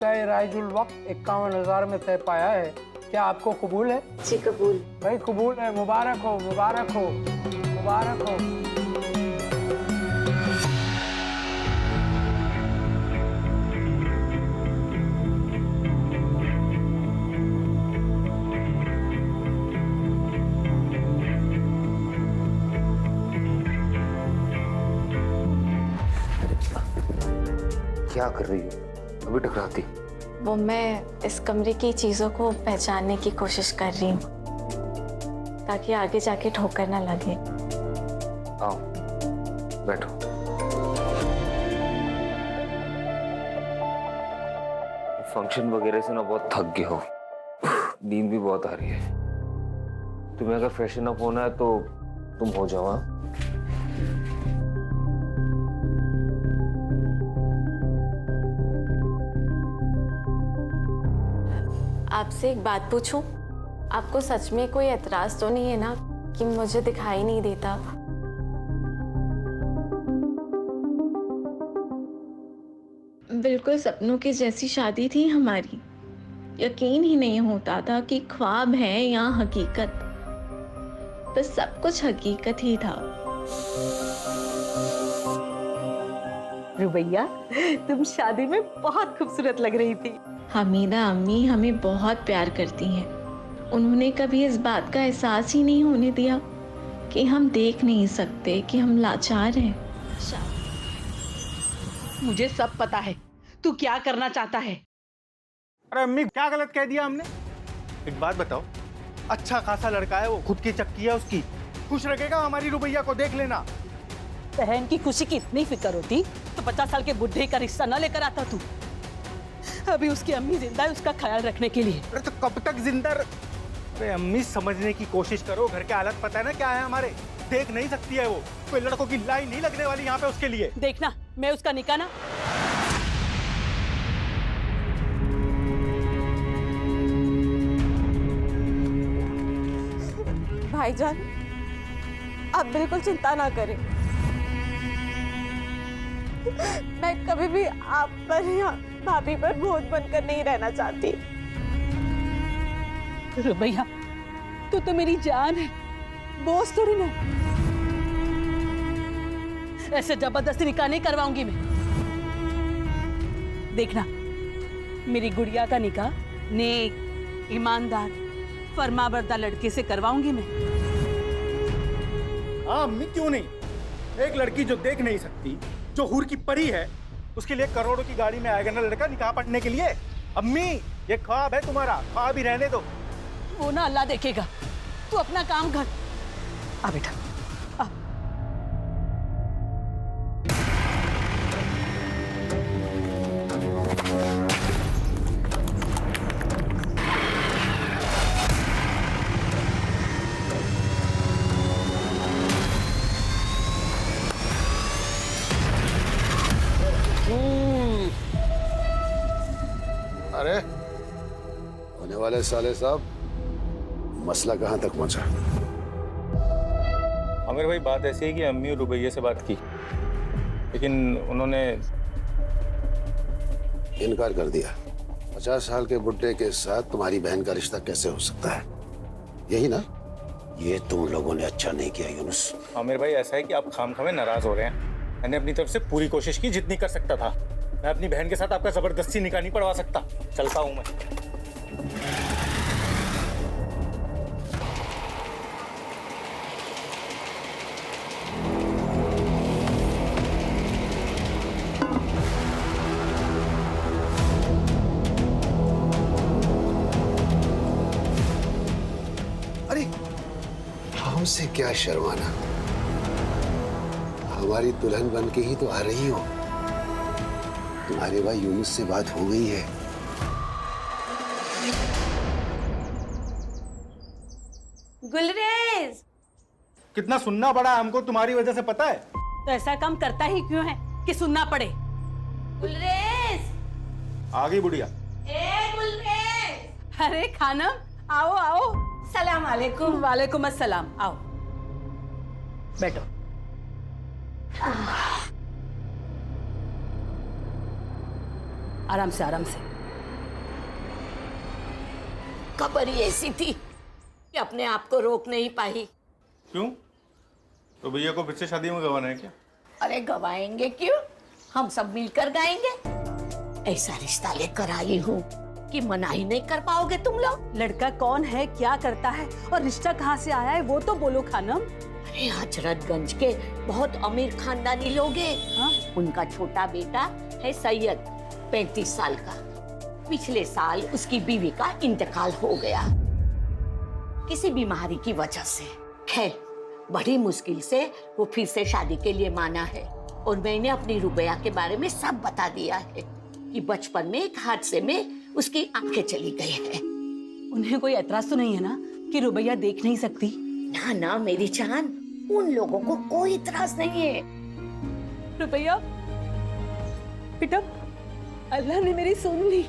राइजुल वक्त 51,000 में तय पाया है। क्या आपको कबूल है? जी कबूल। भाई कबूल है। मुबारक हो, मुबारक हो, मुबारक हो। क्या कर रही हो? अभी टकराती। वो मैं इस कमरे की चीजों को पहचानने की कोशिश कर रही हूँ ताकि आगे जाके ठोकर ना लगे। आओ बैठो। फंक्शन वगैरह से ना बहुत थक गए हो, नींद भी बहुत आ रही है। तुम्हें अगर फ्रेशन अप होना है तो तुम हो जाओ। हाँ? आपसे एक बात पूछूं? आपको सच में कोई एतराज तो नहीं है ना कि मुझे दिखाई नहीं देता? बिल्कुल सपनों की जैसी शादी थी हमारी। यकीन ही नहीं होता था कि ख्वाब है या हकीकत। बस सब कुछ हकीकत ही था। रुबैया, तुम शादी में बहुत खूबसूरत लग रही थी। हमीदा अम्मी हमें बहुत प्यार करती हैं। उन्होंने कभी इस बात का एहसास ही नहीं होने दिया कि हम देख नहीं सकते कि हम लाचार हैं। मुझे सब पता है तू क्या करना चाहता है। अरे अम्मी, क्या गलत कह दिया हमने? एक बात बताओ, अच्छा खासा लड़का है वो, खुद की चक्की है उसकी, खुश रखेगा हमारी रुबैया को, देख लेना। बहन की खुशी की इतनी फिक्र होती तो 50 साल के बुढ़े का रिश्ता न लेकर आता तू। अभी उसकी अम्मी जिंदा है उसका ख्याल रखने के लिए। अरे तो कब तक जिंदा? अरे अम्मी, समझने की कोशिश करो, घर के हालत पता है ना क्या है हमारे। देख नहीं सकती है वो, कोई लड़कों की लाइन नहीं लगने वाली यहाँ पे उसके लिए। देखना, मैं उसका निकाह ना। भाईजान, आप बिल्कुल चिंता ना करें। मैं कभी भी आप पर या भाभी पर बोझ बनकर नहीं रहना चाहती। रुबैया, तू तो मेरी जान है, बोझ थोड़ी ना। ऐसे जबरदस्ती निकाह नहीं करवाऊंगी मैं। देखना, मेरी गुड़िया का निकाह नेक, ईमानदार, फरमाबरदार लड़के से करवाऊंगी मैं। हाँ अम्मी, क्यों नहीं? एक लड़की जो देख नहीं सकती, जो हूर की परी है, उसके लिए करोड़ों की गाड़ी में आएगा ना लड़का निकाह पढ़ने के लिए। अम्मी, ये ख्वाब है तुम्हारा, ख्वाब ही रहने दो। वो ना अल्लाह देखेगा, तू अपना काम कर। आ बेटा, आ। अरे होने वाले साले साहब, मसला कहाँ तक पहुंचा? अमीर भाई, बात ऐसी है कि अम्मी और रुबैया से बात की, लेकिन उन्होंने इनकार कर दिया। 50 साल के बुड्ढे के साथ तुम्हारी बहन का रिश्ता कैसे हो सकता है? यही ना? ये तुम लोगों ने अच्छा नहीं किया यूनुस। आमिर भाई, ऐसा है कि आप खामखामे नाराज हो रहे हैं। मैंने अपनी तरफ से पूरी कोशिश की जितनी कर सकता था। मैं अपनी बहन के साथ आपका जबरदस्ती निकाह नहीं पढ़वा सकता। चलता हूं मैं। अरे हमसे क्या शर्माना, हमारी दुल्हन बन के ही तो आ रही हो। तुम्हारे भाई यूनुस से बात हो गई है। गुलरेज, कितना सुनना पड़ा हमको तुम्हारी वजह से, पता है? तो ऐसा काम करता ही क्यों है कि सुनना पड़े? गुलरेज, आ गई बुढ़िया। ए गुलरेज। अरे खानम, आओ आओ। सलाम वालेकुम। वालेकुम अस्सलाम। आओ बैठो। आराम से आराम से। खबर ही ऐसी थी कि अपने आप को रोक नहीं पाई। क्यों? तो भैया को फिर से शादी में गवाना है क्या? अरे गवाएंगे क्यों, हम सब मिलकर गाएंगे। ऐसा रिश्ता लेकर आई हूँ कि मना ही नहीं कर पाओगे तुम लोग। लड़का कौन है, क्या करता है और रिश्ता कहाँ से आया है वो तो बोलो खानम। अरे हजरतगंज के बहुत अमीर खानदानी लोग हैं। हाँ? उनका छोटा बेटा है सैयद, 35 साल का। पिछले साल उसकी बीवी का इंतकाल हो गया किसी बीमारी की वजह से। खैर बड़ी मुश्किल से वो फिर से शादी के लिए माना है और मैंने अपनी रुबैया के बारे में सब बता दिया है कि बचपन में एक हादसे में उसकी आंखें चली गई है। उन्हें कोई एतराज तो नहीं है ना कि रुबैया देख नहीं सकती? ना ना मेरी जान, उन लोगों को कोई इतराज नहीं है। रुबैया बेटा, अल्लाह ने मेरी सुन ली।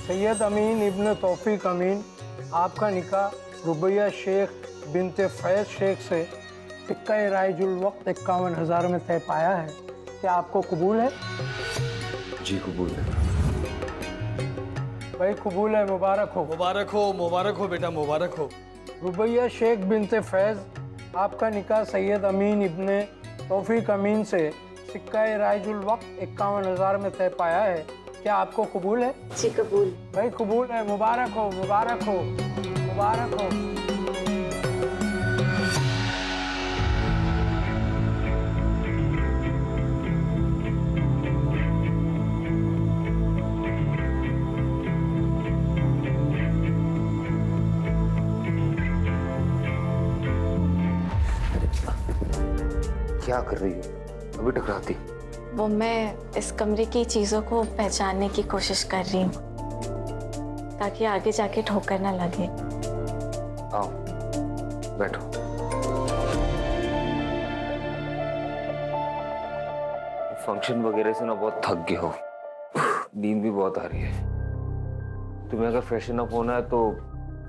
सैयद अमीन इब्न तौफीक अमीन, आपका निकाह रुबैया शेख बिनते फैज शेख से टिक्का राइजुल वक्त 51,000 में तय पाया है। क्या आपको कबूल है? जी कबूल है। भाई कबूल है, मुबारक हो। मुबारक हो बेटा, मुबारक हो। रुबैया शेख बिनते फैज, आपका निकाह सैयद अमीन इब्न तौफीक अमीन से टिक्का राइजुल वक्त 51,000 में तय पाया है। क्या आपको कबूल है? जी कबूल। भाई कबूल है, मुबारक हो, मुबारक हो, मुबारक हो। क्या कर रही हो? अभी टकराती। वो मैं इस कमरे की चीजों को पहचानने की कोशिश कर रही हूँ ताकि आगे जाके ठोकर ना लगे। आओ बैठो। फंक्शन वगैरह से ना बहुत थक गए हो, नींद भी बहुत आ रही है। तुम्हें अगर फ्रेशन अप होना है तो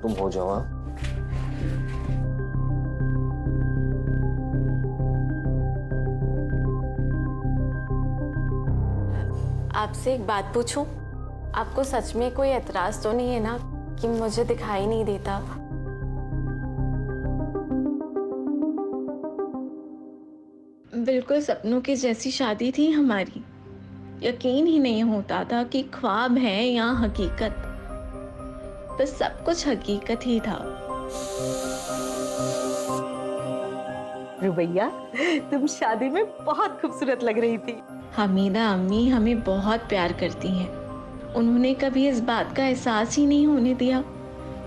तुम हो जाओ। हाँ? आपसे एक बात पूछूं? आपको सच में कोई एतराज तो नहीं है ना कि मुझे दिखाई नहीं देता? बिल्कुल सपनों की जैसी शादी थी हमारी। यकीन ही नहीं होता था कि ख्वाब है या हकीकत। बस सब कुछ हकीकत ही था। रुबैया, तुम शादी में बहुत खूबसूरत लग रही थी। हमीदा अम्मी हमें बहुत प्यार करती हैं। उन्होंने कभी इस बात का एहसास ही नहीं होने दिया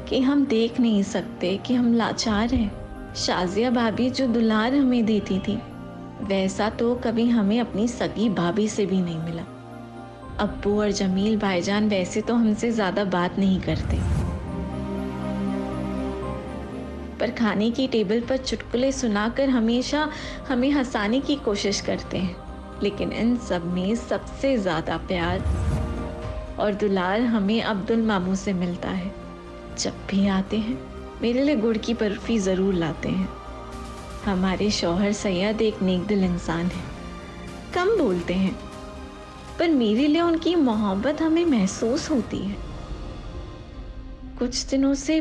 कि हम देख नहीं सकते कि हम लाचार हैं। शाजिया भाभी जो दुलार हमें देती थी वैसा तो कभी हमें अपनी सगी भाभी से भी नहीं मिला। अब्बू और जमील भाईजान वैसे तो हमसे ज्यादा बात नहीं करते, पर खाने की टेबल पर चुटकुले सुनाकर हमेशा हमें हंसाने की कोशिश करते हैं। लेकिन इन सब में सबसे ज्यादा प्यार और दुलार हमें अब्दुल मामू से मिलता है। जब भी आते हैं मेरे लिए गुड़ की बर्फी जरूर लाते हैं। हमारे शौहर सैयद एक नेकदिल इंसान है, कम बोलते हैं, पर मेरे लिए उनकी मोहब्बत हमें महसूस होती है। कुछ दिनों से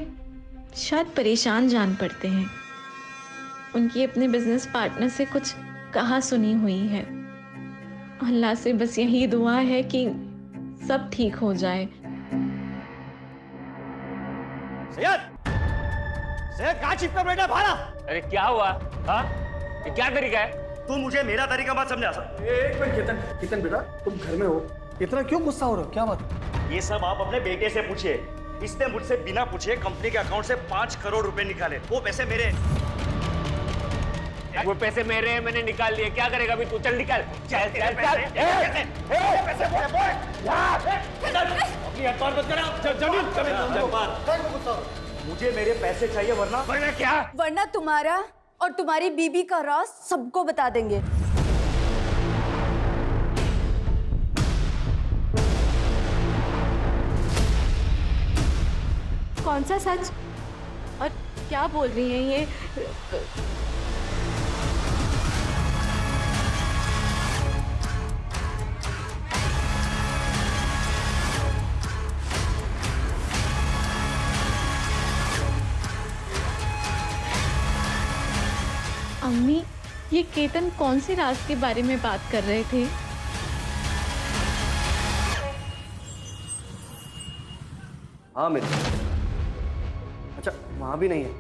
शायद परेशान जान पड़ते हैं। उनकी अपने बिजनेस पार्टनर से कुछ कहा सुनी हुई है। अल्लाह से बस यही दुआ है कि सब ठीक हो जाए। सैयद कहाँ छिपकर बैठा भाला? अरे क्या हुआ? हाँ? ये क्या तरीका है? तू मुझे मेरा तरीका मत समझा। एक मिनट केतन बेटा, तुम घर में हो, इतना क्यों गुस्सा हो रहे हो? क्या बात? ये सब आप अपने बेटे से पूछिए। इसने मुझसे बिना पूछे कंपनी के अकाउंट से 5 करोड़ रुपए निकाले। वो पैसे मेरे। वो पैसे मेरे हैं, मैंने निकाल लिए। क्या करेगा अभी तू? चल निकल। चल चल चल। पैसे अपनी हथपार मत करा। मुझे मेरे पैसे चाहिए वरना क्या? वरना तुम्हारा और तुम्हारी बीबी का राज सबको बता देंगे। कौन सा सच और क्या बोल रही हैं ये? अम्मी, ये केतन कौन से राज के बारे में बात कर रहे थे? हाँ मिल। अच्छा वहां भी नहीं है।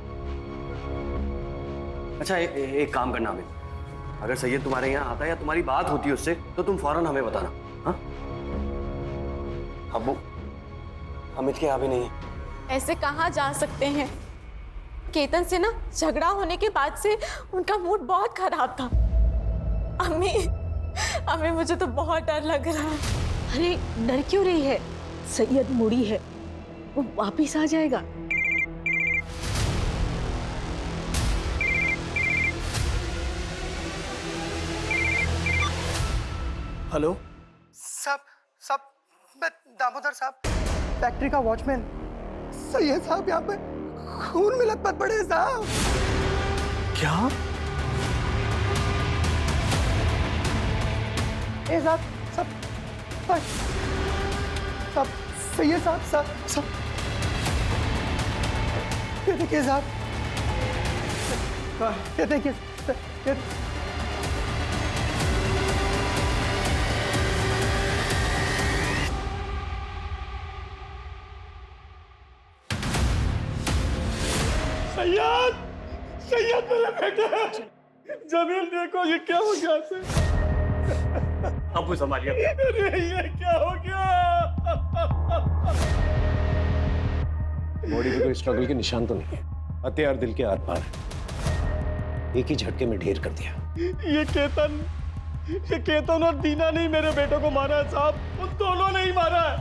अच्छा एक काम करना अमित, अगर सैयद तुम्हारे यहाँ आता है या तुम्हारी बात होती है उससे तो तुम फौरन हमें बताना। हाँ अब्बू, अमित के यहाँ भी नहीं है। ऐसे कहाँ जा सकते हैं? केतन से ना झगड़ा होने के बाद से उनका मूड बहुत खराब था। अम्मी, अम्मी मुझे तो बहुत डर लग रहा है। अरे डर क्यों रही है? सैयद मुड़ी है, वो वापिस आ जाएगा। हेलो सब मैं दामोदर साहब, फैक्ट्री का वॉचमैन। सैयद साहब यहाँ पे खून मिलत मत पड़े साहब। क्या? ए साहब, सब सैयद साहब, सब ये देखिए साहब, ये देखिए सैयद मेरे बेटे, जमील देखो ये क्या हो गया से? अब्बू संभालिए। अरे ये क्या हो गया? बॉडी पे कोई स्ट्रगल के निशान तो नहीं है, हथियार दिल के आर पार है। एक ही झटके में ढेर कर दिया। ये केतन और दीना ने मेरे बेटे को मारा है साहब, उन दोनों ने ही मारा है।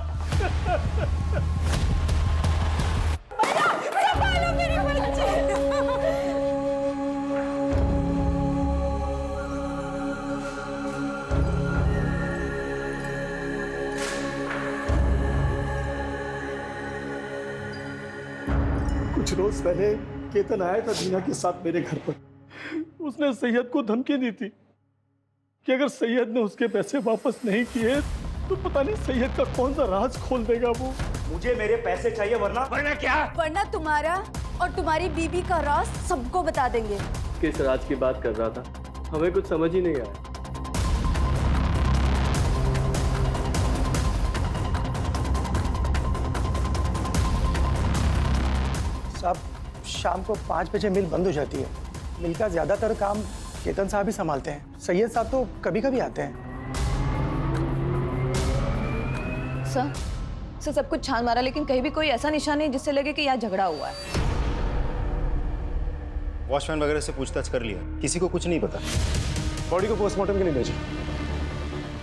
कुछ रोज पहले केतन आया था दीना के साथ मेरे घर पर। उसने सैयद को धमकी दी थी कि अगर सैयद ने उसके पैसे वापस नहीं किए तो पता नहीं सैयद का कौन सा राज खोल देगा वो। मुझे मेरे पैसे चाहिए वरना क्या? वरना तुम्हारा और तुम्हारी बीबी का राज सबको बता देंगे। किस राज की बात कर रहा था? हमें कुछ समझ ही नहीं आया। साहब, शाम को 5 बजे मिल बंद हो जाती है। मिल का ज्यादातर काम केतन साहब ही संभालते हैं। सैयद साहब तो कभी कभी आते हैं। सर सब कुछ छान मारा लेकिन कहीं भी कोई ऐसा निशान नहीं जिससे लगे कि यहाँ झगड़ा हुआ है। वॉचमैन वगैरह से पूछताछ कर लिया, किसी को कुछ नहीं पता। बॉडी को पोस्टमार्टम के लिए भेजो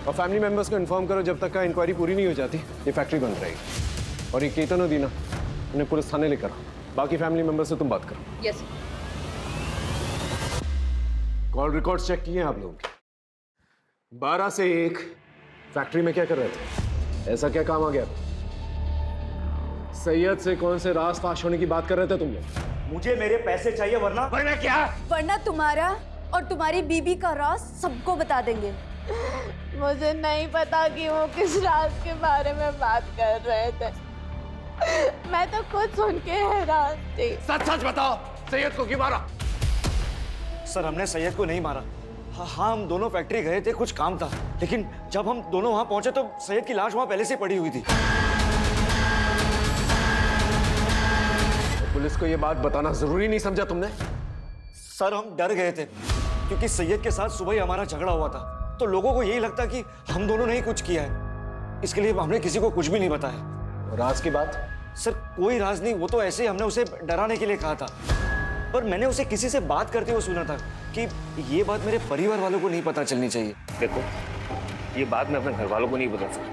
और फैमिली मेंबर्स को इन्फॉर्म करो जब तक का इंक्वायरी पूरी नहीं हो जाती ये फैक्ट्री बंद रहेगी। और ये केतन और दीना उन्हें पुलिस थाने लेकर आओ। बाकी फैमिली मेंबर से तुम बात करो। यस। कॉल रिकॉर्ड्स चेक किए आप लोगों के? 12 से 1 फैक्ट्री में क्या कर रहे थे? ऐसा क्या काम आ गया? सैयद से कौन से राज फाश होने की बात कर रहे थे तुम लोग? मुझे मेरे पैसे चाहिए वरना क्या? वरना तुम्हारा और तुम्हारी बीबी का राज सबको बता देंगे। मुझे नहीं पता कि वो किस राज के बारे में बात कर रहे थे। मैं तो खुद सुन के हैरान थी। सच सच बताओ, सैयद को क्यों मारा? सर हमने सैयद को नहीं मारा। हाँ हम दोनों फैक्ट्री गए थे, कुछ काम था, लेकिन जब हम दोनों वहां पहुंचे तो सैयद की लाश वहां पहले से पड़ी हुई थी। पुलिस को ये बात बताना जरूरी नहीं समझा तुमने? सर हम डर गए थे क्योंकि सैयद के साथ सुबह ही हमारा झगड़ा हुआ था, तो लोगों को यही लगता कि हम दोनों ने ही कुछ किया है। इसके लिए हमने किसी को कुछ भी नहीं बताया। राज की बात? सर कोई राज नहीं, वो तो ऐसे ही हमने उसे डराने के लिए कहा था। पर मैंने उसे किसी से बात करते हुए सुना था कि ये बात मेरे परिवार वालों को नहीं पता चलनी चाहिए। देखो ये बात मैं अपने घर वालों को नहीं बता सकता।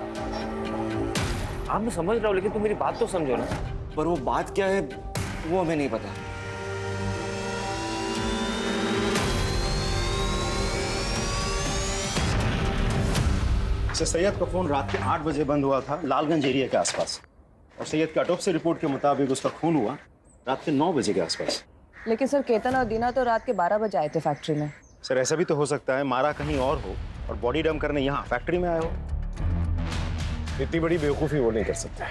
आप मैं समझ रहा हूँ लेकिन तुम मेरी बात तो समझो ना। पर वो बात क्या है वो हमें नहीं पता। सैयद का फोन रात के 8 बजे बंद हुआ था लालगंज एरिया के आसपास, और सैयद के ऑटोप्सी रिपोर्ट के मुताबिक उसका खून हुआ रात के 9 बजे के आसपास। लेकिन सर केतन और दीना तो रात के 12 बजे आए थे फैक्ट्री में। सर ऐसा भी तो हो सकता है मारा कहीं और हो और बॉडी डंप करने यहाँ फैक्ट्री में आए हो। इतनी बड़ी बेवकूफ़ी वो नहीं कर सकते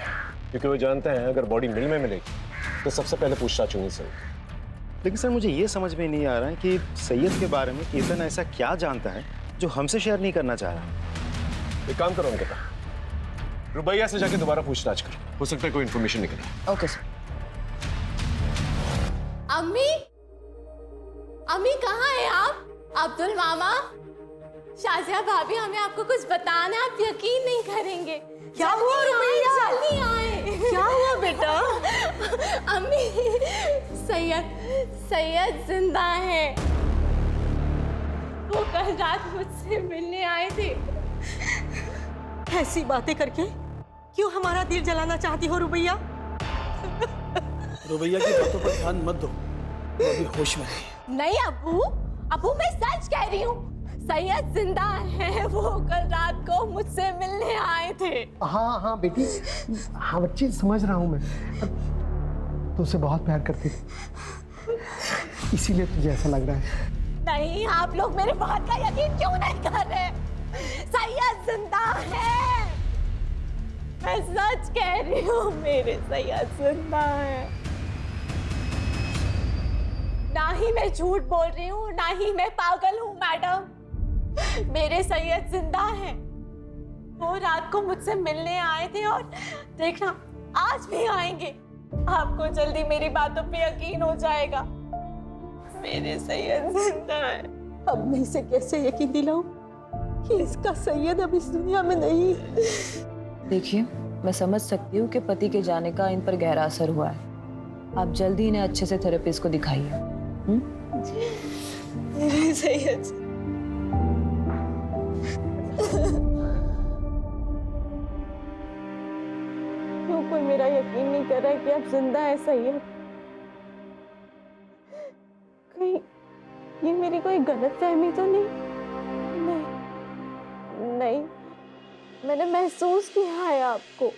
क्योंकि वो जानते हैं अगर बॉडी मिल में मिलेगी तो सबसे पहले पूछताछ होनी चाहिए। लेकिन सर मुझे ये समझ में नहीं आ रहा है कि सैयद के बारे में केतन ऐसा क्या जानता है जो हमसे शेयर नहीं करना चाह रहा। एक काम करो अंकिता, रुबैया से जाके दोबारा पूछताछ करो, हो सकता है कोई इन्फॉर्मेशन निकले। Okay sir. अम्मी, अम्मी कहाँ है आप? अब्दुल मामा, शाजिया भाभी, हमें आपको कुछ बताना है, आप यकीन नहीं करेंगे। क्या हुआ रुबैया? जल्दी आए। क्या हुआ बेटा? अम्मी, सैयद जिंदा है। वो कल रात मुझसे मिलने आए थे। ऐसी बातें करके क्यों हमारा दिल जलाना चाहती हो रुबैया? रुबैया की बातों पर ध्यान मत दो, वो अभी होश में नहीं। नहीं अबू मैं सच कह रही हूँ, सैयद जिंदा है। वो कल रात को मुझसे मिलने आए थे। हाँ बेटी, हाँ बच्ची, समझ रहा हूँ मैं। तुझसे बहुत प्यार करती थी, इसीलिए तुझे ऐसा लग रहा है। नहीं, आप लोग मेरे बात का यकीन क्यों नहीं कर रहे? सैयद जिंदा है, मैं सच कह रही हूँ, मेरे सैयद जिंदा है। ना ही मैं झूठ बोल रही हूँ, ना ही मैं पागल हूँ मैडम। मेरे सैयद जिंदा है। वो रात को मुझसे मिलने आए थे और देखना आज भी आएंगे। आपको जल्दी मेरी बातों पे यकीन हो जाएगा। मेरे सैयद जिंदा है। अब मैं इसे कैसे यकीन दिलाऊं कि इसका सैयद अब इस दुनिया में नहीं? देखिए, मैं समझ सकती हूँ कि पति के जाने का इन पर गहरा असर हुआ है। आप जल्दी इन्हें अच्छे से थेरेपिस्ट को दिखाइए। मेरे सैयद, क्यों कोई मेरा यकीन नहीं कर रहा है कि आप जिंदा है सैयद? कहीं ये मेरी कोई गलतफहमी तो नहीं? नहीं, मैंने महसूस किया है आपको।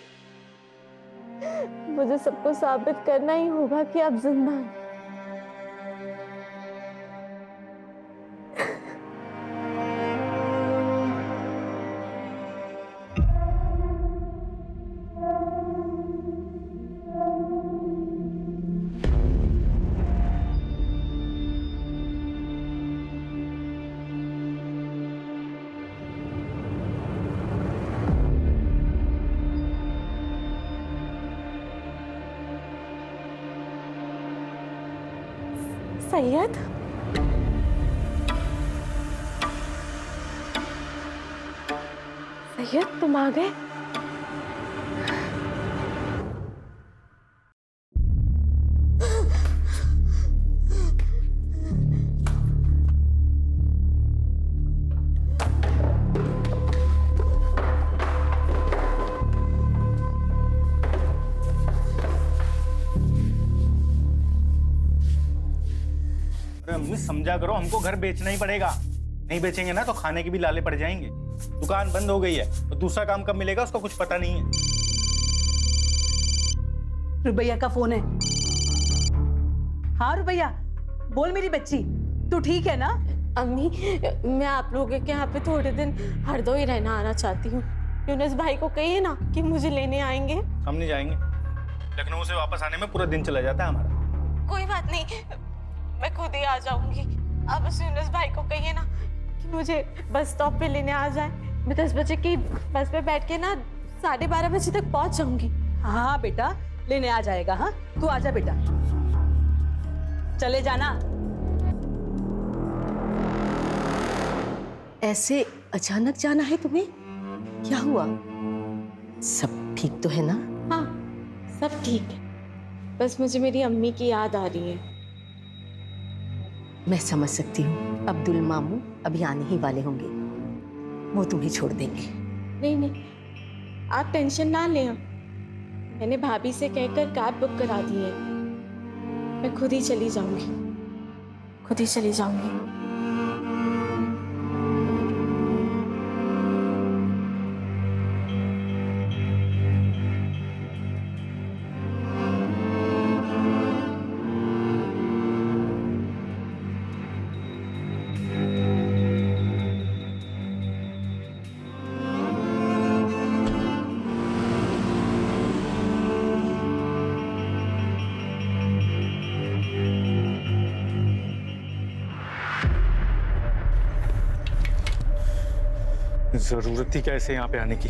मुझे सबको साबित करना ही होगा कि आप जिंदा हैं। सैयद, सैयद तुम आ गए? अम्मी समझा करो, हमको घर बेचना ही पड़ेगा। नहीं बेचेंगे ना तो खाने के भी लाले पड़ जाएंगे। दुकान बंद हो गई है तो दूसरा काम कब मिलेगा उसका कुछ पता नहीं है। रुबैया का फोन है। हाँ रुबैया, बोल मेरी बच्ची, तू ठीक है ना? अम्मी, मैं आप लोगों के यहाँ पे थोड़े दिन हरदोई रहना आना चाहती हूँ। यूनुस भाई को कहिए ना कि मुझे लेने आएंगे। हम नहीं जाएंगे, लखनऊ से वापस आने में पूरा दिन चला जाता है हमारा। कोई बात नहीं, मैं खुद ही आ जाऊंगी। अब उस यूनुस भाई को कहिए ना कि मुझे बस स्टॉप पे लेने आ जाए। मैं 10 बजे की बस पे बैठ के ना 12:30 बजे तक पहुंच जाऊंगी। हाँ बेटा, लेने आ जाएगा। हाँ तू आजा बेटा, चले जाना। ऐसे अचानक जाना है तुम्हें? क्या हुआ? सब ठीक तो है ना? हाँ, सब ठीक है, बस मुझे मेरी अम्मी की याद आ रही है। मैं समझ सकती हूँ, अब्दुल मामू अभी आने ही वाले होंगे, वो तुम्हें छोड़ देंगे। नहीं, आप टेंशन ना लें। मैंने भाभी से कहकर कैब बुक करा दी है। मैं खुद ही चली जाऊंगी। जरूरत थी क्या ऐसे यहाँ पे आने की?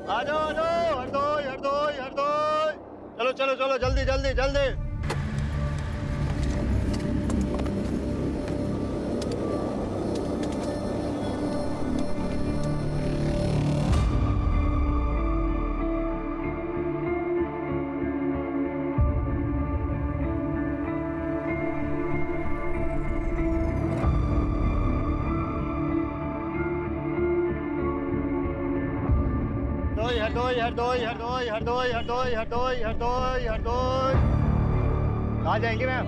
आ जाओ हरदोई हरदोई हरदोई, चलो चलो चलो जल्दी जल्दी जल्दी। हरदोई हरदोई हरदोई हरदोई हरदोई हरदोई हरदोई हरदोई। कहाँ जाएंगी मैम?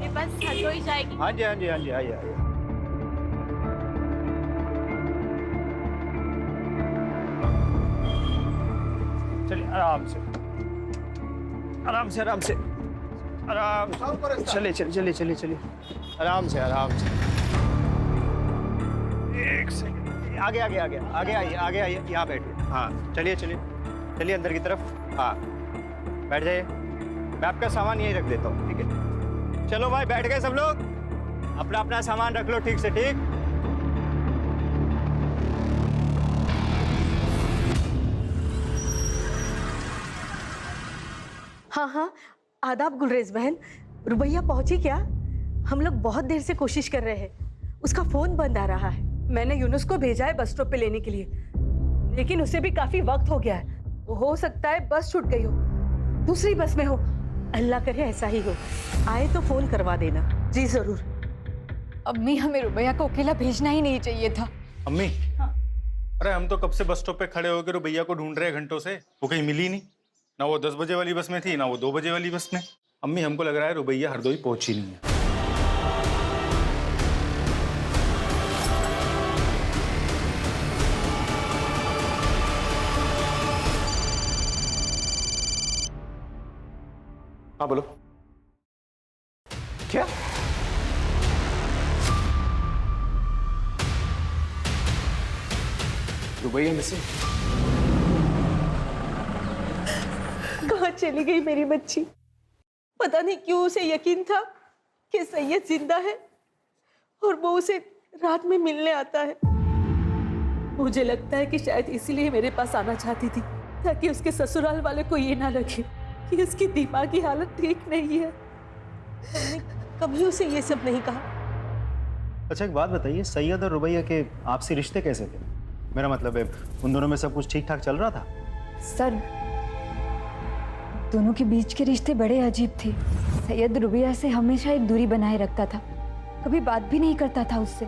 ये बस हरदोई जाएगी। हाँ जी हाँ जी हाँ जी आइए आइए। चलिए आराम से आराम से आराम से आराम से। चलिए चलिए चलिए चलिए चलिए आराम से आराम से। एक सेकंड, आगे आगे आगे आगे आइए यहाँ बैठिए। हाँ चलिए चलिए चलिए अंदर की तरफ। हाँ बैठ जाइए, मैं आपका सामान यहीं रख देता हूँ, ठीक है? चलो भाई बैठ गए सब लोग, अपना अपना सामान रख लो ठीक से ठीक। हाँ हाँ, आदाब गुलरेज बहन। रुबैया पहुंची क्या? हम लोग बहुत देर से कोशिश कर रहे हैं, उसका फोन बंद आ रहा है। मैंने यूनुस को भेजा है बस स्टॉप पे लेने के लिए, लेकिन उसे भी काफी वक्त हो गया है। हो सकता है बस छूट गई हो, दूसरी बस में हो। अल्लाह करे ऐसा ही हो। आए तो फोन करवा देना। जी जरूर। अम्मी, हमें रुबैया को अकेला भेजना ही नहीं चाहिए था। अम्मी, अरे हम तो कब से बस स्टॉप पे खड़े होकर रुबैया को ढूंढ रहे हैं घंटों से, वो कहीं मिली नहीं। ना वो 10 बजे वाली बस में थी, ना वो 2 बजे वाली बस में। अम्मी, हमको लग रहा है रुबैया हरदोई पहुंची नहीं है। हाँ बोलो। क्या? रुबैया मिसिंग? कहाँ चली गई मेरी बच्ची? पता नहीं क्यों उसे यकीन था कि सैयद जिंदा है और वो उसे रात में मिलने आता है। मुझे लगता है कि शायद इसीलिए मेरे पास आना चाहती थी, ताकि उसके ससुराल वाले को ये ना लगे कि उसकी दिमागी हालत ठीक नहीं है। हमने कभी उसे ये सब नहीं कहा। अच्छा एक बात बताइए, सैयद और रुबैया के आपसी रिश्ते कैसे थे? मेरा मतलब है उन दोनों में सब कुछ ठीक ठाक चल रहा था? सर, दोनों के बीच के रिश्ते बड़े अजीब थे। सैयद रुबैया से हमेशा एक दूरी बनाए रखता था, कभी बात भी नहीं करता था उससे।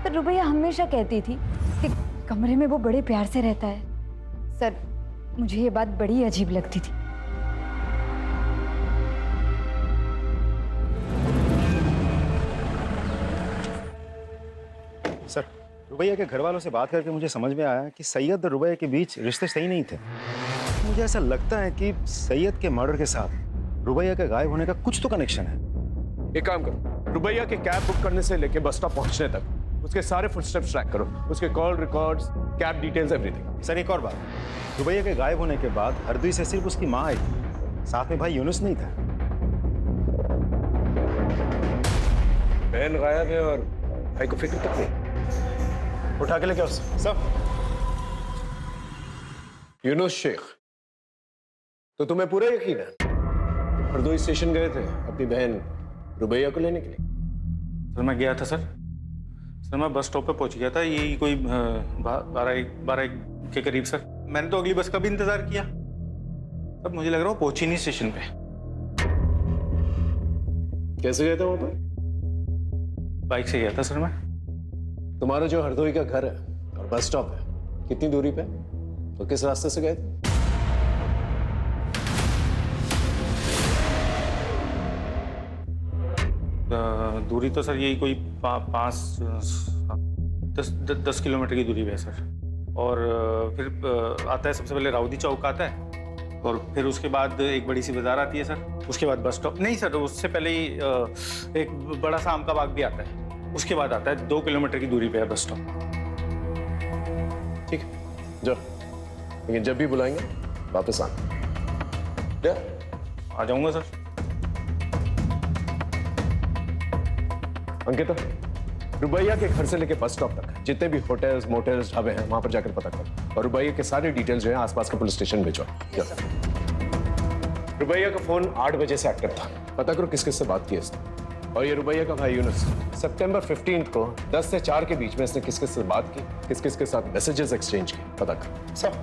पर रुबैया हमेशा कहती थी कि कमरे में वो बड़े प्यार से रहता है। सर, मुझे ये बात बड़ी अजीब लगती थी। सर, रुबैया के घर वालों से बात करके मुझे समझ में आया कि सैयद और रुबैया के बीच रिश्ते सही नहीं थे। मुझे ऐसा लगता है कि सैयद के मर्डर के साथ रुबैया के गायब होने का कुछ तो कनेक्शन है। एक काम करो, रुबैया के कैब बुक करने से लेके बस स्टॉप पहुंचने तक उसके सारे फुटस्टेप्स ट्रैक करो, उसके call records, cab details, everything. Sir एक और बात, रुबैया के गायब होने के बाद हरदोई से सिर्फ उसकी माँ आई थी, साथ में भाई यूनुस नहीं था। बहन गायब है और भाई को फिक्र तक नहीं। उठा के लेके आओ सब। यूनुस शेख, तो तुम्हें पूरा यकीन है हरदोई स्टेशन गए थे अपनी बहन रुबैया को लेने के लिए? सर मैं गया था सर मैं बस स्टॉप पे पहुंच गया था, यही कोई 12 के करीब सर। मैंने तो अगली बस का भी इंतजार किया, तब मुझे लग रहा है वो पहुंची नहीं स्टेशन पे। कैसे गए थे वहां पर? बाइक से गया था सर मैं। तुम्हारा जो हरदोई का घर है और बस स्टॉप है कितनी दूरी पे, तो किस रास्ते से गए थे? दूरी तो सर यही कोई 10 किलोमीटर की दूरी पे है सर। और फिर आता है, सबसे पहले राउदी चौक आता है और फिर उसके बाद एक बड़ी सी बाजार आती है सर, उसके बाद बस स्टॉप। नहीं सर, उससे पहले ही एक बड़ा सा आम का बाग भी आता है, उसके बाद आता है 2 किलोमीटर की दूरी पे है बस स्टॉप। ठीक है जाओ, लेकिन जब भी बुलाएंगे वापस आना। आ जाऊंगा सर। अंकिता, रुबैया के घर से लेके बस स्टॉप तक जितने भी होटल्स, मोटल्स, ढाबे हैं वहां पर जाकर पता करो और रुबैया के सारे डिटेल्स जो है आसपास के पुलिस स्टेशन भेजो। रुबैया का फोन 8 बजे से एक्टिव था, पता करो किस किस से बात की इसने। और ये रुबैया का भाई यूनुस सितंबर 15 को 10 से 4 के बीच में इसने किस किस से बात की, किस किस के साथ मैसेजेस एक्सचेंज किए, पता करो सब।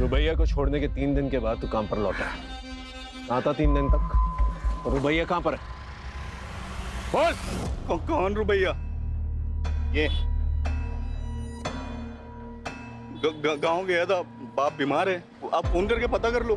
रुबैया को छोड़ने के 3 दिन के बाद तू काम पर लौटा है। आता 3 दिन तक तो रुबैया कहां पर है? बोल। कौन रुबैया? ये गांव गया था, बाप बीमार है, आप फोन करके पता कर लो।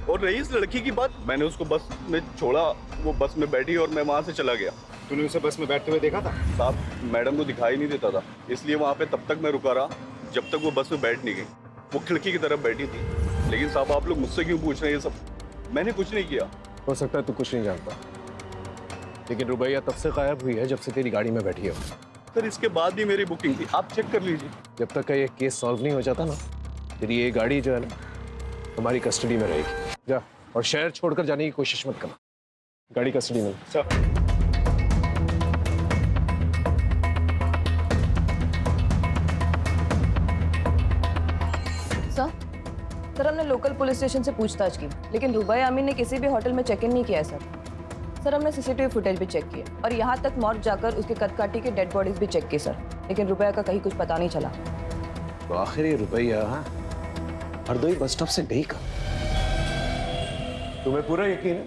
और रही इस लड़की की बात, मैंने उसको बस में छोड़ा, वो बस में बैठी और मैं वहां से चला गया। तूने उसे बस में बैठते हुए देखा था? साहब मैडम को दिखाई नहीं देता था, इसलिए वहां पे तब तक मैं रुका रहा जब तक वो बस में बैठ नहीं गई। वो खिड़की की तरफ बैठी थी। लेकिन साहब आप लोग मुझसे क्यों पूछ रहे हैं ये सब? मैंने कुछ नहीं किया। हो सकता है तू कुछ नहीं जानता, लेकिन रुबैया तब से गायब हुई है जब से तेरी गाड़ी में बैठी है। सर इसके बाद भी मेरी बुकिंग थी, आप चेक कर लीजिए। जब तक का ये केस सॉल्व नहीं हो जाता ना, तेरी ये गाड़ी जो है ना हमारी कस्टडी में रहेगी। जा और शहर छोड़कर जाने की कोशिश मत करना, गाड़ी कस्टडी में। सर सर हमने लोकल पुलिस स्टेशन से पूछताछ की, लेकिन रुबैया अमीन ने किसी भी होटल में चेक इन नहीं किया है सर हमने सीसीटीवी फुटेज भी चेक किया और यहाँ तक मॉर्ग जाकर उसके कदकाठी के डेड बॉडीज भी चेक की सर, लेकिन रुबैया का कहीं कुछ पता नहीं चला। तो आखिर ये रुबैया हरदोई बस स्टॉप से गई कहाँ? तुम्हें पूरा यकीन है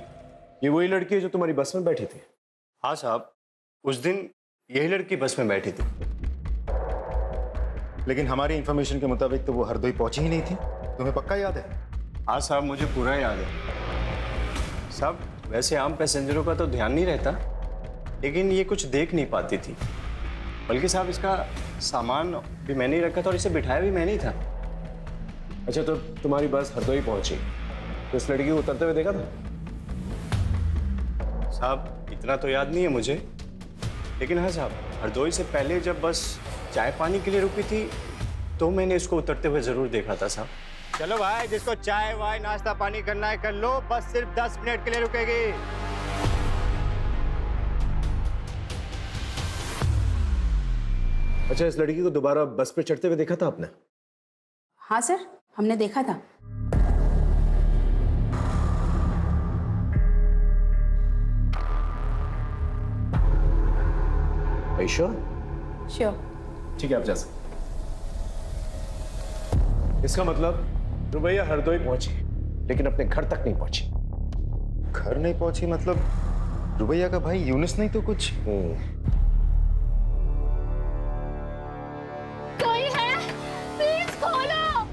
ये वही लड़की है जो तुम्हारी बस में बैठी थी? हाँ साहब, उस दिन यही लड़की बस में बैठी थी, लेकिन हमारी इंफॉर्मेशन के मुताबिक तो वो हरदोई पहुंची ही नहीं थी। तुम्हें पक्का याद है? हाँ साहब, मुझे पूरा याद है साहब। वैसे आम पैसेंजरों का तो ध्यान नहीं रहता, लेकिन ये कुछ देख नहीं पाती थी। बल्कि साहब इसका सामान भी मैंने ही रखा था और इसे बिठाया भी मैंने ही था। अच्छा, तो तुम्हारी बस हरदोई पहुंची तो इस लड़की को उतरते हुए देखा था? साहब इतना तो याद नहीं है मुझे, लेकिन हाँ साहब, हरदोई से पहले जब बस चाय पानी के लिए रुकी थी तो मैंने इसको उतरते हुए जरूर देखा था साहब। चलो भाई, जिसको चाय वाय नाश्ता पानी करना है कर लो, बस सिर्फ 10 मिनट के लिए रुकेगी। अच्छा, इस लड़की को दोबारा बस पे चढ़ते हुए देखा था आपने? हाँ सर, हमने देखा था। श्योर? श्योर। ठीक है, आप जा सकते। इसका मतलब रुबैया हरदोई पहुंची लेकिन अपने घर तक नहीं पहुंची। घर नहीं पहुंची मतलब रुबैया का भाई यूनुस नहीं तो कुछ? कोई है? प्लीज खोलो।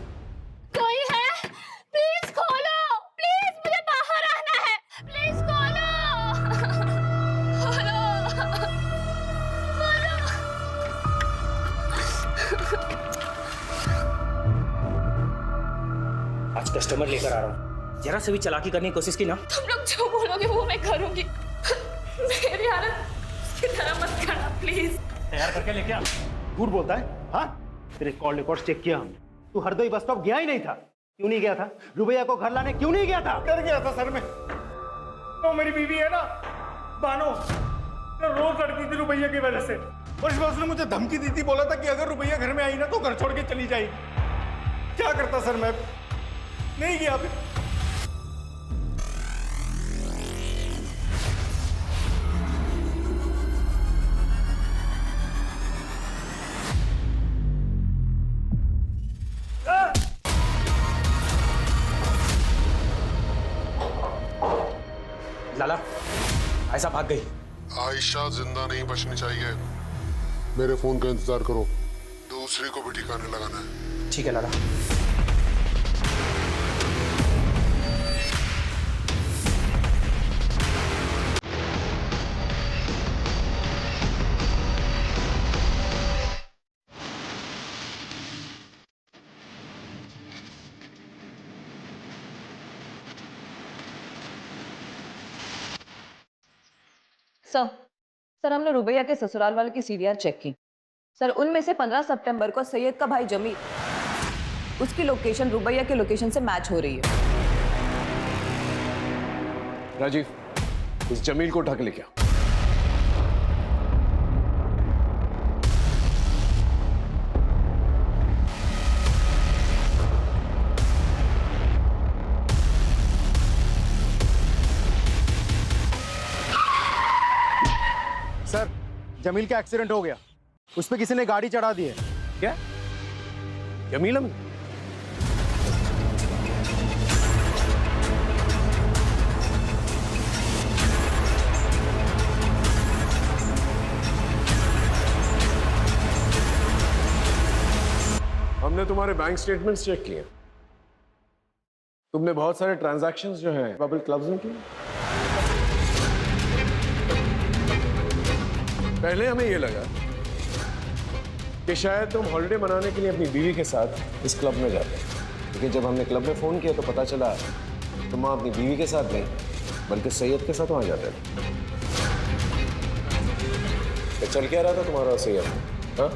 कोई है? प्लीज खोलो। प्लीज मुझे बाहर आना है। प्लीज खोलो। खोलो। आज कस्टमर लेकर आ रहा हूँ, जरा से भी चालाकी करने की कोशिश की ना, तुम लोग जो बोलोगे वो मैं करूंगी। मेरी हालत की तरह मत करना प्लीज। तैयार करके लेके आ। झूठ बोलता है? हाँ, तेरे कॉल रिकॉर्ड चेक किया हमने, तू हरदोई बस स्टॉप गया ही नहीं था। क्यों नहीं गया था? रुबैया को घर लाने क्यों नहीं गया था? कर गया था सर मैं। तो मेरी बीवी है ना बानो, तो रोज लड़ती थी रुबैया की वजह से, और इस बार उसने मुझे धमकी दी थी, बोला था कि अगर रुबैया घर में आई ना तो घर छोड़ के चली जाएगी। क्या करता सर, मैं नहीं गया फिर। लाला, ऐसा भाग गई। आयशा जिंदा नहीं बचनी चाहिए। मेरे फोन का इंतजार करो, दूसरी को भी ठिकाने लगाना है। ठीक है लाला। सर हमने रुबैया के ससुराल वाले की सीडीआर चेक की, सर उनमें से 15 सितंबर को सैयद का भाई जमील, उसकी लोकेशन रुबैया के लोकेशन से मैच हो रही है। राजीव, इस जमील को उठा के लेके आओ। सर जमील का एक्सीडेंट हो गया, उस पर किसी ने गाड़ी चढ़ा दी है। क्या जमील? हमने तुम्हारे बैंक स्टेटमेंट्स चेक किए। तुमने बहुत सारे ट्रांजैक्शंस जो हैं बबल क्लब्स में किए। पहले हमें यह लगा कि शायद तुम हॉलिडे मनाने के लिए अपनी बीवी के साथ इस क्लब में जाते, लेकिन जब हमने क्लब में फोन किया तो पता चला तुम वहां अपनी बीवी के साथ नहीं बल्कि सैयद के साथ वहां जाते थे। तो चल क्या रहा था तुम्हारा और सैयद? हाँ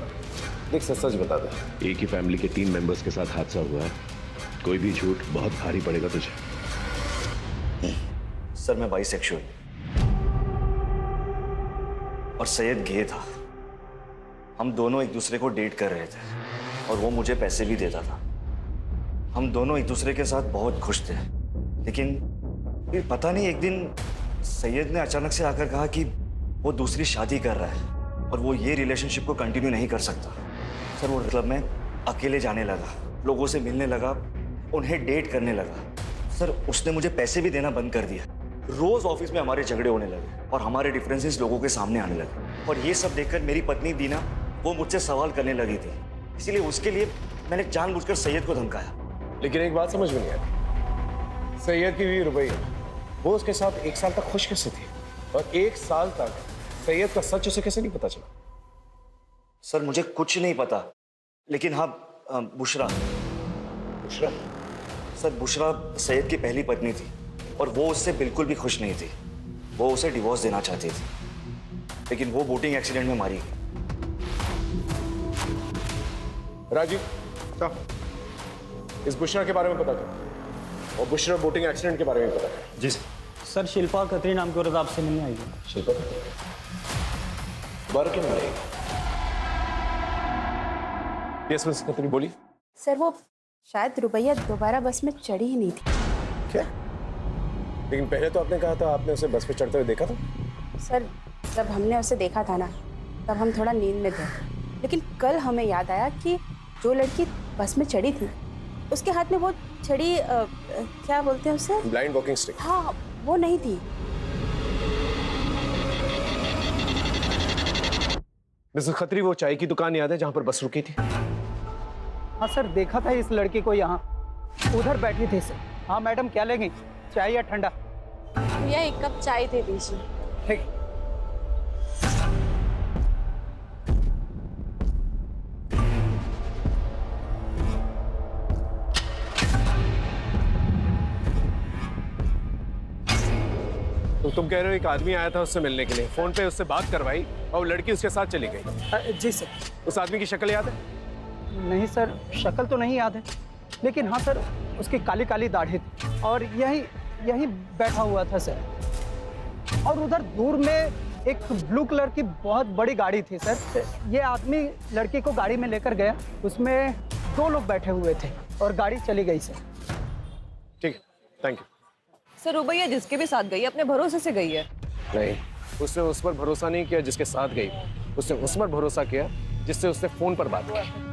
देख, सच बता दे। एक ही फैमिली के 3 मेंबर्स के साथ हादसा हुआ है, कोई भी झूठ बहुत भारी पड़ेगा तुझे। सर मैं बाइसेक्सुअल और सैयद गे था। हम दोनों एक दूसरे को डेट कर रहे थे और वो मुझे पैसे भी देता था। हम दोनों एक दूसरे के साथ बहुत खुश थे, लेकिन फिर पता नहीं एक दिन सैयद ने अचानक से आकर कहा कि वो दूसरी शादी कर रहा है और वो ये रिलेशनशिप को कंटिन्यू नहीं कर सकता। सर वो क्लब में अकेले जाने लगा, लोगों से मिलने लगा, उन्हें डेट करने लगा। सर उसने मुझे पैसे भी देना बंद कर दिया। रोज ऑफिस में हमारे झगड़े होने लगे और हमारे डिफरेंसेस लोगों के सामने आने लगे। और ये सब देखकर मेरी पत्नी दीना वो मुझसे सवाल करने लगी थी, इसीलिए उसके लिए मैंने जानबूझकर सैयद को धमकाया। लेकिन एक बात समझ में नहीं आई, सैयद की बीवी रुबैया, वो उसके साथ 1 साल तक खुश कैसे थी और 1 साल तक सैयद का सच उसे कैसे नहीं पता चला? सर मुझे कुछ नहीं पता, लेकिन हाँ बुशरा सर, बुशरा सैयद की पहली पत्नी थी और वो उससे बिल्कुल भी खुश नहीं थी। वो उसे डिवोर्स देना चाहती थी, लेकिन वो बोटिंग एक्सीडेंट में मारी गई। राजीव, इस बुशरा के बारे में पता कर और बुशरा बोटिंग एक्सीडेंट के बारे में पता कर। जी सर। शिल्पा खत्री नाम की औरत आपसे मिलने आई है। शिल्पा खत्री दोबारा क्यों मिलेगी? यस मिस खत्री, बोलिए। सर वो शायद रुबैया दोबारा बस में चढ़ी ही नहीं थी। क्या? लेकिन पहले तो आपने कहा था आपने उसे बस पे चढ़ते हुए देखा था। सर जब हमने उसे देखा था ना, तब हम थोड़ा नींद में थे, लेकिन कल हमें याद आया कि जो लड़की बस में चढ़ी थी उसके हाथ में वो छड़ी क्या बोलते हैं उसे? Blind walking stick. हाँ वो नहीं थी। मिसेस खत्री, वो चाय की दुकान याद है जहां पर बस रुकी थी? हाँ सर, देखा था इस लड़की को यहाँ, उधर बैठी थी सर। हाँ मैडम, क्या लेंगी, चाय या ठंडा? भैया 1 कप चाय दे दीजिए। ठीक। तो तुम कह रहे हो एक आदमी आया था उससे मिलने के लिए, फोन पे उससे बात करवाई और वो लड़की उसके साथ चली गई? जी सर। उस आदमी की शक्ल याद है? नहीं सर, शक्ल तो नहीं याद है, लेकिन हाँ सर उसकी काली काली दाढ़ी थी और यही बैठा हुआ था सर। और उधर दूर में एक ब्लू कलर की बहुत बड़ी गाड़ी थी सर। ये आदमी लड़की को गाड़ी में लेकर गया, उसमें 2 लोग बैठे हुए थे और गाड़ी चली गई सर। ठीक है, थैंक यू। सर रुबैया जिसके भी साथ गई है अपने भरोसे से गई है। नहीं, उसने उस पर भरोसा नहीं किया जिसके साथ गई, उसने उस पर भरोसा किया जिससे उसने फोन पर बात की।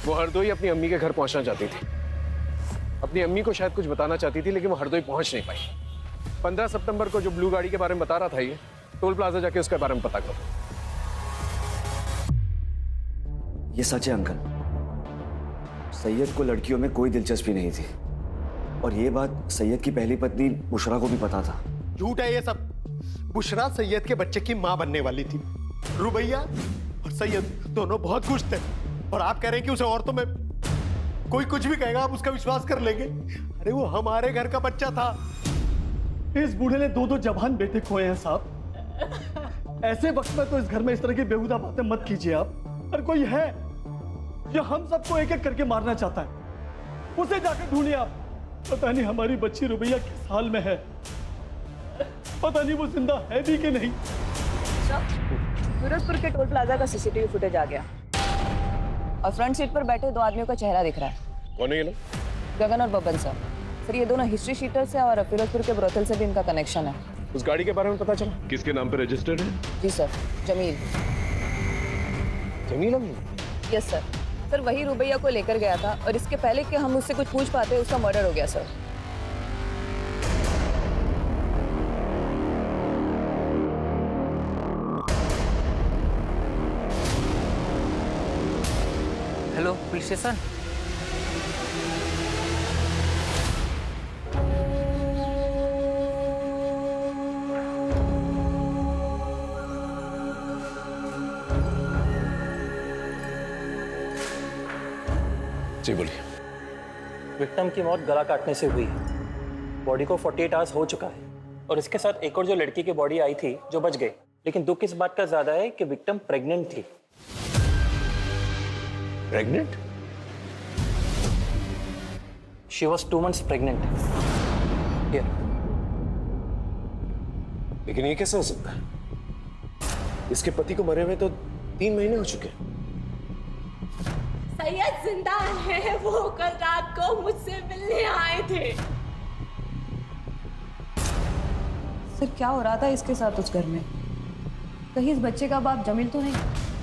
वो हरदोई अपनी अम्मी के घर पहुंचना चाहती थी, अपनी अम्मी को शायद कुछ बताना चाहती थी, लेकिन वो हरदोई पहुंच नहीं पाई। 15 सितंबर को जो ब्लू गाड़ी के बारे में बता रहा था ये, टोल प्लाजा जाके उसके बारे में पता करो। ये सच है अंकल, सैयद को लड़कियों में कोई दिलचस्पी नहीं थी और ये बात सैयद की पहली पत्नी बुशरा को भी पता था। झूठ है ये सब। बुशरा सैयद के बच्चे की मां बनने वाली थी। रुबैया और सैयद दोनों बहुत खुश थे और आप कह रहे हैं कि उसे औरतों में कोई कुछ भी कहेगा आप उसका विश्वास कर लेंगे? अरे वो हमारे घर का बच्चा था। इस बूढ़े ने 2 जवान बेटे खोए हैं साहब। ऐसे वक्त में तो इस घर में इस तरह की बेहुदा बातें मत कीजिए आप। और कोई है जो हम सबको एक एक करके मारना चाहता है, उसे जाकर ढूंढिए आप। पता नहीं हमारी बच्ची रुबैया किस हाल में है, पता नहीं वो जिंदा है भी कि नहीं। सूरजपुर के टोल प्लाजा का सीसीटीवी फुटेज आ गया और फ्रंट सीट पर बैठे 2 आदमियों का चेहरा दिख रहा है। कौन है ये लोग? गगन और बब्बन सर। सर ये दोनों हिस्ट्री शीटर्स हैं और फिरोजपुर के ब्रोथल से भी इनका कनेक्शन है। उस गाड़ी के बारे में पता चला? किसके नाम पर रजिस्टर्ड है? जी sir, Jameel. Jameel Amin? Yes sir. Sir वही रुबैया को लेकर गया था और इसके पहले कि हम उससे कुछ पूछ पाते उसका मर्डर हो गया सर। Hello police station. जी बोलिए। विक्टिम की मौत गला काटने से हुई है। बॉडी को 48 आवर्स हो चुका है और इसके साथ एक और जो लड़की की बॉडी आई थी जो बच गई, लेकिन दुख इस बात का ज्यादा है कि विक्टिम प्रेग्नेंट थी। Pregnant? She was 2 months pregnant. लेकिन ये कैसे हो सकता है? इसके पति को मरे हुए तो 3 महीने हो चुके हैं। सैयद जिंदा है, वो कल रात को मुझसे मिलने आए थे। सर क्या हो रहा था इसके साथ उस घर में? कहीं इस बच्चे का बाप जमील तो नहीं?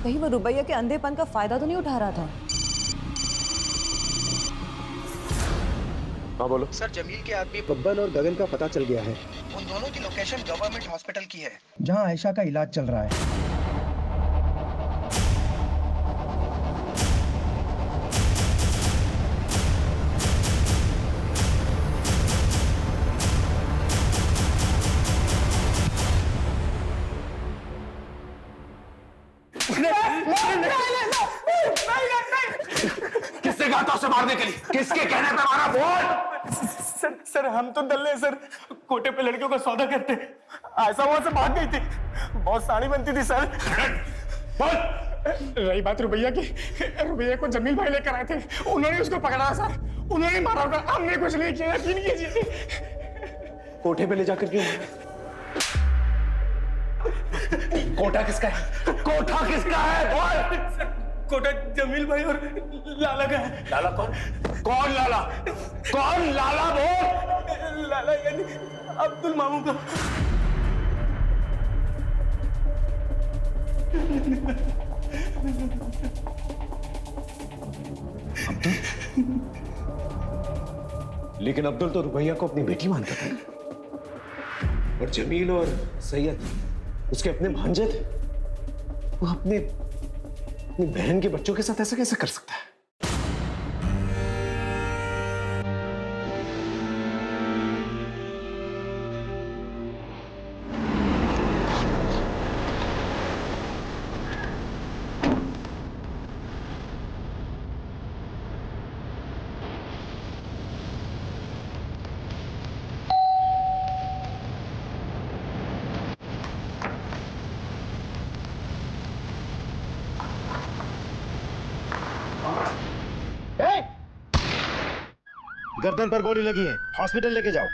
कहीं वो रुबैया के अंधेपन का फायदा तो नहीं उठा रहा था? हाँ बोलो। सर जमील के आदमी बब्बन और गगन का पता चल गया है। उन दोनों की लोकेशन गवर्नमेंट हॉस्पिटल की है, जहां आयशा का इलाज चल रहा है। किसने कहा था उसे मारने के लिए? किसके कहने पे मारा? बोल। सर हम तो दल्ले सर, कोटे पे लड़कियों का सौदा करते। ऐसा वहां से भाग गई थी, बहुत साड़ी बनती थी सर। बोल। रही बात रुबैया की, रुबैया को जमील भाई लेकर आए थे, उन्होंने उसको पकड़ा सर, उन्होंने मारा होगा, हमने कुछ नहीं किया, यकीन कीजिए। कोठे पे ले जाकर क्यों मारा? कोटा किसका है? कोठा किसका है? बोल। कोटा जमील भाई और लाला का है। लाला कौन? कौन लाला? कौन लाला? बोल। लाला यानी अब्दुल मामू का। लेकिन अब्दुल तो रुबैया को अपनी बेटी मानता था, और जमील और सैयद उसके अपने भांजे थे। वो अपनी बहन के बच्चों के साथ ऐसा कैसे कर सकता है? गर्दन पर गोली लगी है, हॉस्पिटल लेके जाओ।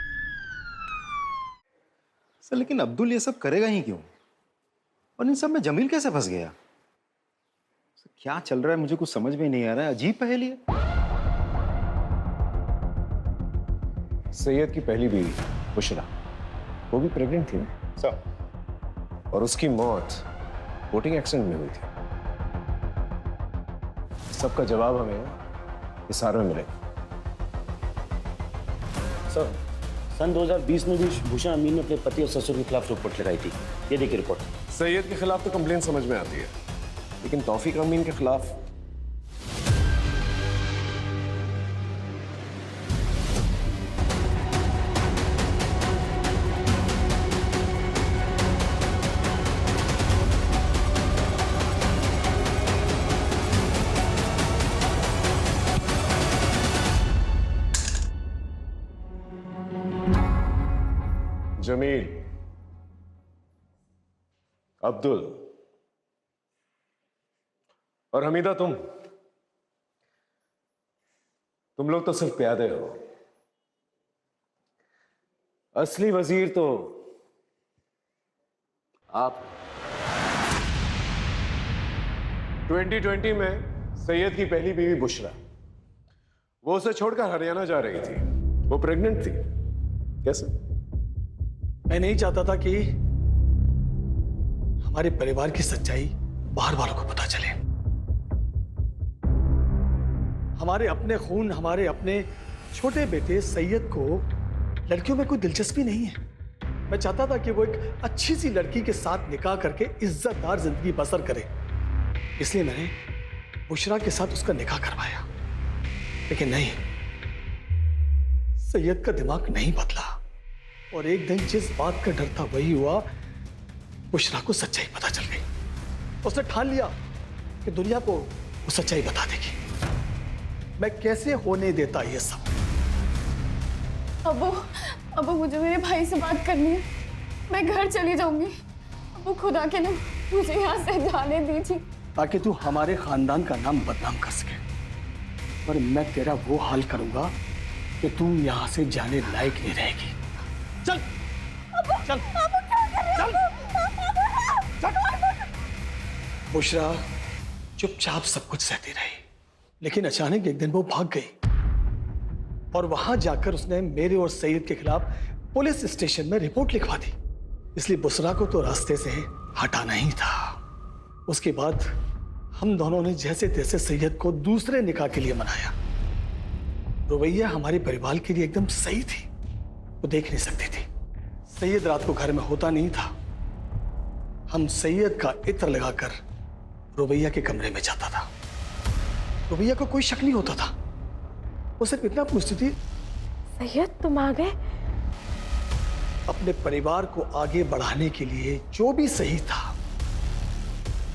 सर लेकिन अब्दुल ये सब करेगा ही क्यों? और इन सब में जमील कैसे फंस गया? सर, क्या चल रहा है मुझे कुछ समझ में नहीं आ रहा है। अजीब पहेली है। सैयद की पहली बीवी बुशरा, वो भी प्रेग्नेंट थी ना सर, और उसकी मौत बोटिंग एक्सीडेंट में हुई थी। सबका जवाब हमें इशारों में मिलेगा। सर सन 2020 में भी भूषण अमीन ने अपने पति और ससुर के खिलाफ रिपोर्ट लगाई थी। ये देखिए रिपोर्ट। सैयद के खिलाफ तो कंप्लेन समझ में आती है, लेकिन तौफीक अमीन के खिलाफ जमील, अब्दुल और हमीदा, तुम लोग तो सिर्फ प्यादे हो। असली वजीर तो आप। 2020 में सैयद की पहली बीवी बुशरा, वो उसे छोड़कर हरियाणा जा रही थी। वो प्रेग्नेंट थी। कैसे? मैं नहीं चाहता था कि हमारे परिवार की सच्चाई बाहर वालों को पता चले। हमारे अपने खून, हमारे अपने छोटे बेटे सैयद को लड़कियों में कोई दिलचस्पी नहीं है। मैं चाहता था कि वो एक अच्छी सी लड़की के साथ निकाह करके इज्जतदार जिंदगी बसर करे, इसलिए मैंने बुशरा के साथ उसका निकाह करवाया। लेकिन नहीं, सैयद का दिमाग नहीं बदला और एक दिन जिस बात का डर था वही हुआ। बुशरा को सच्चाई पता चल गई। उसने ठान लिया कि दुनिया को वो सच्चाई बता देगी। मैं कैसे होने देता ये सब? अबू मुझे मेरे भाई से बात करनी है। मैं घर चली जाऊंगी। अबू खुदा के लिए मुझे यहाँ से जाने दीजिए, ताकि तू हमारे खानदान का नाम बदनाम कर सके। पर मैं तेरा वो हाल करूंगा कि तू यहाँ से जाने लायक नहीं रहेगी। चल चल चल। बुशरा चुपचाप सब कुछ सहती रही, लेकिन अचानक एक दिन वो भाग गई और वहां जाकर उसने मेरे और सईद के खिलाफ पुलिस स्टेशन में रिपोर्ट लिखवा दी। इसलिए बुशरा को तो रास्ते से हटाना ही था। उसके बाद हम दोनों ने जैसे तैसे सैयद को दूसरे निकाह के लिए मनाया। रुबैया हमारे परिवार के लिए एकदम सही थी। वो देख नहीं सकती थी। सैयद रात को घर में होता नहीं था। हम सैयद का इत्र लगाकर रुबैया के कमरे में जाता था। रुबैया को कोई शक नहीं होता था। वो सिर्फ इतना पूछती थी, सैयद तुम आ गए? अपने परिवार को आगे बढ़ाने के लिए जो भी सही था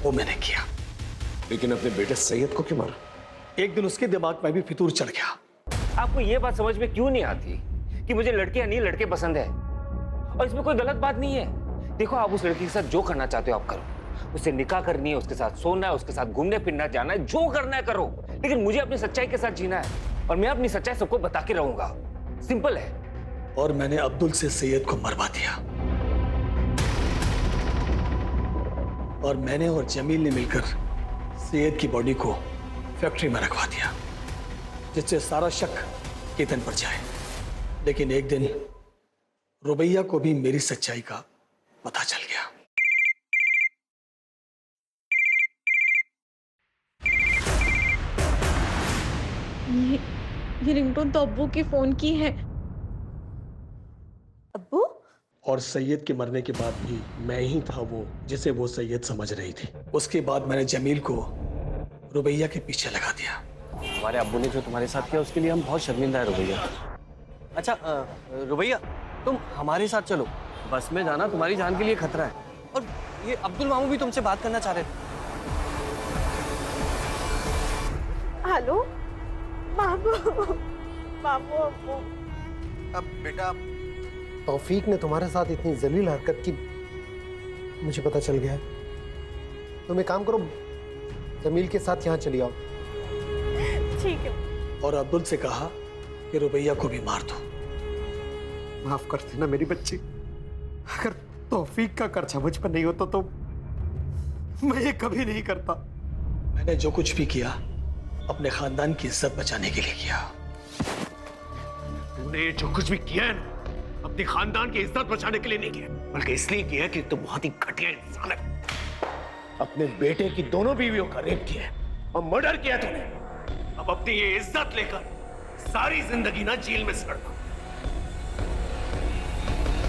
वो मैंने किया। लेकिन अपने बेटे सैयद को क्यों मारा? एक दिन उसके दिमाग में भी फितूर चढ़ गया। आपको ये बात समझ में क्यों नहीं आती कि मुझे लड़कियां नहीं लड़के पसंद है? और इसमें कोई गलत बात नहीं है। देखो, आप उस लड़की के साथ जो करना चाहते हो आप करो। उससे निकाह करनी है, उसके साथ सोना है, उसके साथ घूमने फिरना जाना है, जो करना है करो। लेकिन मुझे अपनी सच्चाई के साथ जीना है और मैं अपनी सच्चाई सबको बता के रहूंगा। सिंपल है। और मैंने अब्दुल से सैयद को मरवा दिया और मैंने और जमील ने मिलकर सैयद की बॉडी को फैक्ट्री में रखवा दिया, जिससे सारा शक केतन पर जाए। लेकिन एक दिन रुबैया को भी मेरी सच्चाई का पता चल गया। ये रिंगटोन तो अब्बू की फोन की है। अब्बू? और सैयद के मरने के बाद भी मैं ही था वो जिसे वो सैयद समझ रही थी। उसके बाद मैंने जमील को रुबैया के पीछे लगा दिया। हमारे अब्बू ने जो तुम्हारे साथ किया उसके लिए हम बहुत शर्मिंदा है रुबैया। अच्छा रुबैया, तुम हमारे साथ चलो। बस में जाना तुम्हारी जान के लिए खतरा है। और ये अब्दुल मामू भी तुमसे बात करना चाह रहे थे। हेलो मामू, मामू अब्बू। अब बेटा, तौफीक ने तुम्हारे साथ इतनी जलील हरकत की, मुझे पता चल गया है। तुम एक काम करो, जमील के साथ यहाँ चली आओ। ठीक है। और अब्दुल से कहा कि रुबैया को भी मार दो। माफ कर देना मेरी बच्ची। अगर तौफीक का कर्जा मुझ पर नहीं होता तो मैं ये कभी नहीं करता। मैंने जो कुछ भी किया अपने खानदान की इज्जत बचाने के लिए किया। तूने जो कुछ भी किया है ना, अपने खानदान की इज्जत बचाने के लिए नहीं किया, बल्कि इसलिए किया कि तुम बहुत ही घटिया इंसान है। अपने बेटे की दोनों बीवियों का रेप किया और मर्डर किया तूने। अब अपनी ये इज्जत लेकर सारी जिंदगी ना जेल में सड़ना।